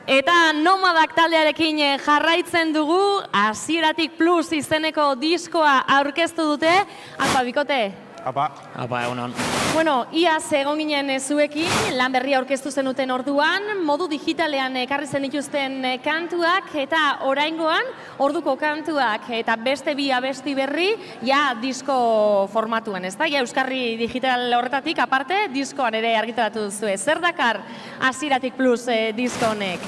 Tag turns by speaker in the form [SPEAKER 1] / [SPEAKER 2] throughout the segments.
[SPEAKER 1] Eta Nomadak taldearekin jarraitzen dugu, hasieratik plus izeneko diskoa aurkeztu dute. Apa, bikote?
[SPEAKER 2] Apa,
[SPEAKER 3] egunon.
[SPEAKER 1] Bueno, iaz egon ginen zuekin, lan berria aurkeztu zenuten orduan, modu digitalean ekarri zen dituzten kantuak, eta oraingoan, orduko kantuak eta beste bi abesti berri, ja disko formatuan, ezta? Ja Euskarri digital horretatik, aparte, diskoan ere argitaratu duzue. Zer dakar hasieratik plus disko honek?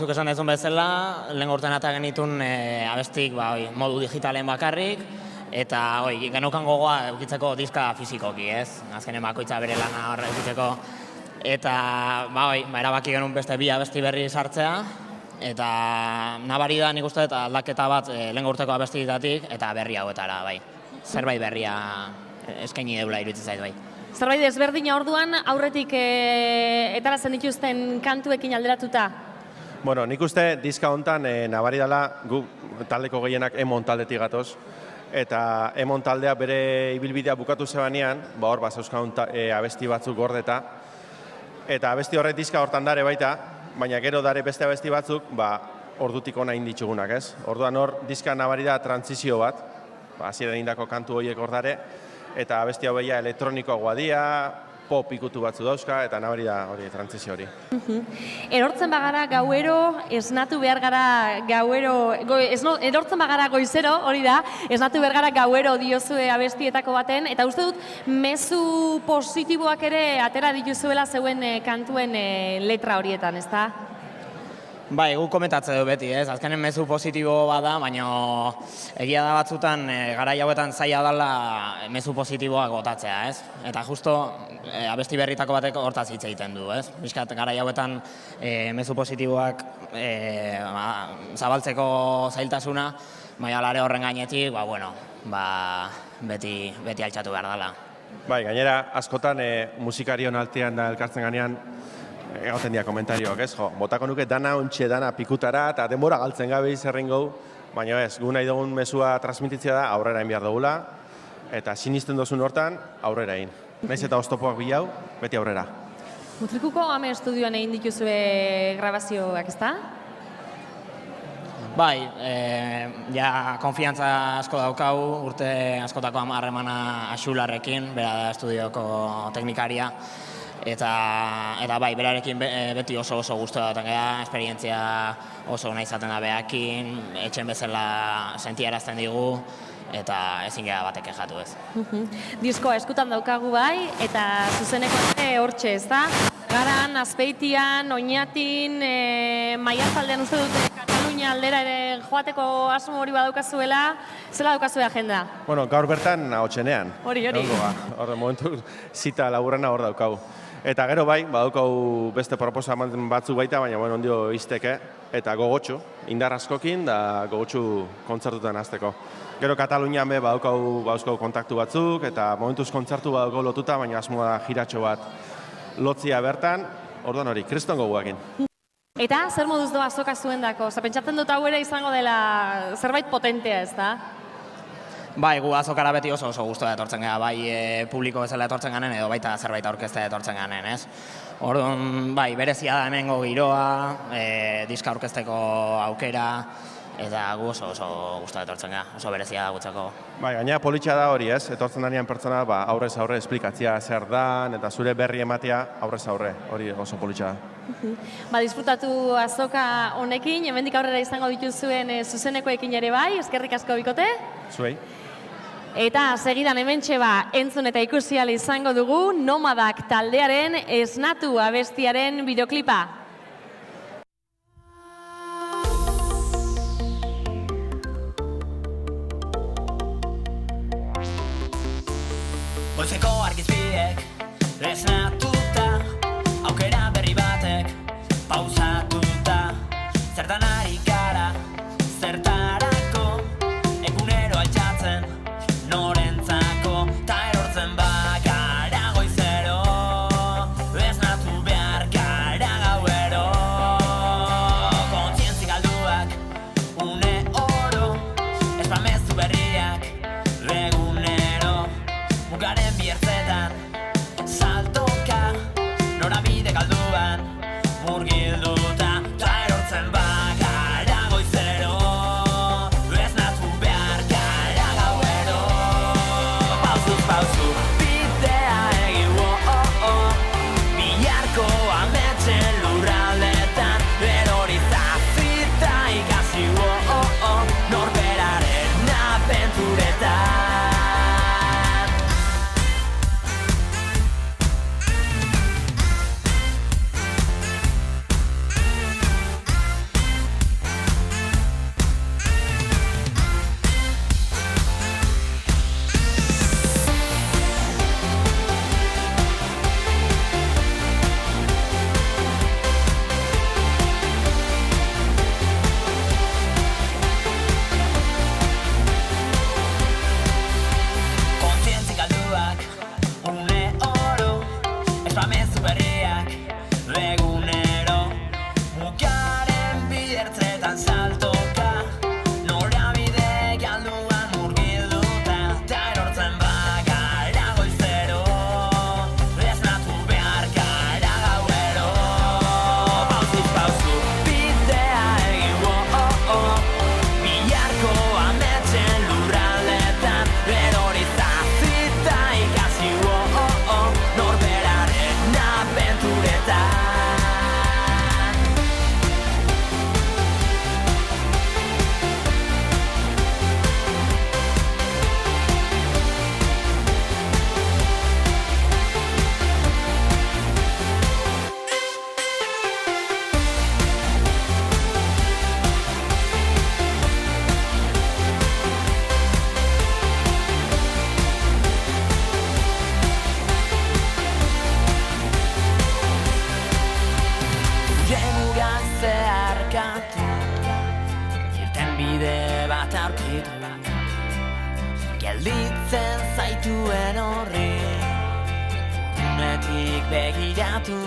[SPEAKER 3] Zuk esan dezun bezala, lehen urtean eta genitun abestik modu digitalen bakarrik, eta geneukan gogoa eukitzeko diska fizikoki, ez? Azkenen bakoitza bere lana horra eukitzeko. Eta erabaki genuen beste bi abesti berri sartzea, eta nabari da nik uste eta aldaketa bat lehen urteko abestitatik eta berri hauetara, zerbait berria eskaini deula iruditzen zait,
[SPEAKER 1] Zerbait ezberdina orduan, aurretik etaratzen dituzten kantuekin alderatuta?
[SPEAKER 2] Bueno, nik uste diska hontan nabari dela gu taldeko gehienak Emon taldetik gatoz. Eta Emon taldea bere ibilbidea bukatu zebanean, hor bazauzkaun abesti batzuk gordeta. Eta abesti horrek diska hortan dare baita, baina gero dare beste abesti batzuk, ordutik ona inditzugunak, ez? Orduan hor, diska nabari da trantzizio bat, hasieran indako kantu horiek hor dare, eta abesti hau behia elektronikoagoa dia, pop ikutu batzu dauzka, eta nabari da hori trantzizio hori.
[SPEAKER 1] Erortzen bagara gauero, esnatu behar gara gauero, erortzen bagara goizero, hori da, esnatu behar gara gauero diozue abestietako baten, eta uste dut, mezu positiboak ere atera dituzuela zeuen kantuen letra horietan, ezta?
[SPEAKER 3] Gu komentatzen du beti, ez? Azkenen mezu positibo bada, baina egia da batzutan garai hauetan zaila dela mezu positiboak botatzea, ez? Eta justo abesti berritako batek hortaz hitz egiten du, ez? Bizkat garai hauetan mezu positiboak zabaltzeko zailtasuna, baina alare horren gainetik, beti altxatu behar dela.
[SPEAKER 2] Gainera, askotan musikarion altean da elkartzen ganean, egoten dira komentarioak, ez? Botako nuke dana ontxe, dana pikutara, eta denbora galtzen gabe izerren gau, baina ez, gu nahi dugun mezua transmititzea da, aurrera egin behar dugula, eta sinisten dozun hortan, aurrera egin. Naiz eta oztopoak bilau, beti aurrera.
[SPEAKER 1] Mutrikuko Ame Estudioan egin dituzue grabazioak, ezta?
[SPEAKER 3] Ja konfiantza asko daukau, urte askotako harremana Axularrekin, bera da estudioko teknikaria, eta berarekin beti oso guztua daten gara, esperientzia oso nahi izaten da behakin, etxen bezala sentiarazten digu, eta ezin gara batek kexatu ez.
[SPEAKER 1] Diskoa eskutan daukagu eta zuzeneko hortxe, ez da? Garan, Azpeitian, Oñatin, Maiatzaldean uste dute Katalunia aldera ere joateko asmo hori badaukazuela, zela daukazue agenda?
[SPEAKER 2] Gaur bertan ahotsenean.
[SPEAKER 1] Hori.
[SPEAKER 2] Hor momentu zita laburrena hor daukagu. Eta gero badaukagu beste proposamen batzu baita, baina ondio izteke, eta gogotxu, indar askokin, da gogotxu kontzertutan azteko. Gero Katalunian badaukagu kontaktu batzuk, eta momentuz kontzertu badaukagu lotuta, baina asmoa da jiratxo bat lotzia bertan, orduan hori, kriston goguakin.
[SPEAKER 1] Eta zer moduz doa azoka zuen dako? Pentsatzen dut hau ere izango dela zerbait potentea, ez da?
[SPEAKER 3] Gu azokara beti oso guztua etortzen gara, publiko bezala etortzen ganen edo baita zerbait aurkeztea etortzen ganen, ez? Orduan, berezia da hemengo giroa, diska aurkezteko aukera, eta gu oso guztua etortzen gara, oso berezia da gutzeko.
[SPEAKER 2] Gainera politxa da hori, ez? Etortzen danean pertsona, aurrez aurre esplikatzia zer dan, eta zure berri ematea aurrez aurre, hori oso politxa da.
[SPEAKER 1] Disfrutatu azoka honekin, hemendik aurrera izango dituzuen zuzenekoekin ere eskerrik asko bikote.
[SPEAKER 2] Zuei.
[SPEAKER 1] Eta segidan hementxe entzun eta ikusi ahal izango dugu Nomadak taldearen Esnatu abestiaren bideoklipa.
[SPEAKER 4] Goizeko argizbiek esnatuta, aukera berri batek pausatuta, zertan ari gara, zertarako, egunero altxatzen, norentzako, ta erortzen bagara goizero, esnatu behar gara gauero. bide bat aurkitu gelditzen zaituen horri unetik begiratu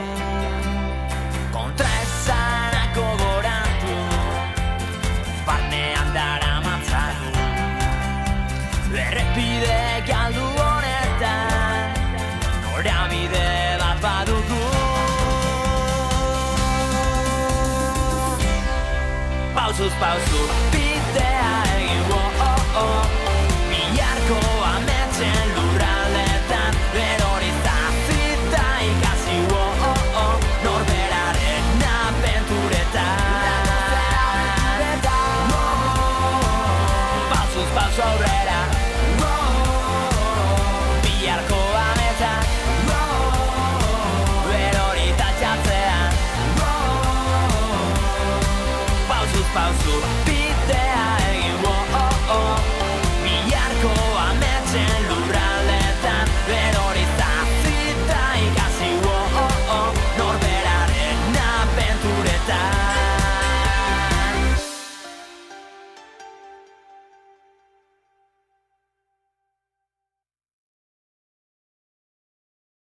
[SPEAKER 4] kontraesanak gogoratu barnean daramatzagu errepide galdu honetan norabide bat badugu pausuz pausu bidea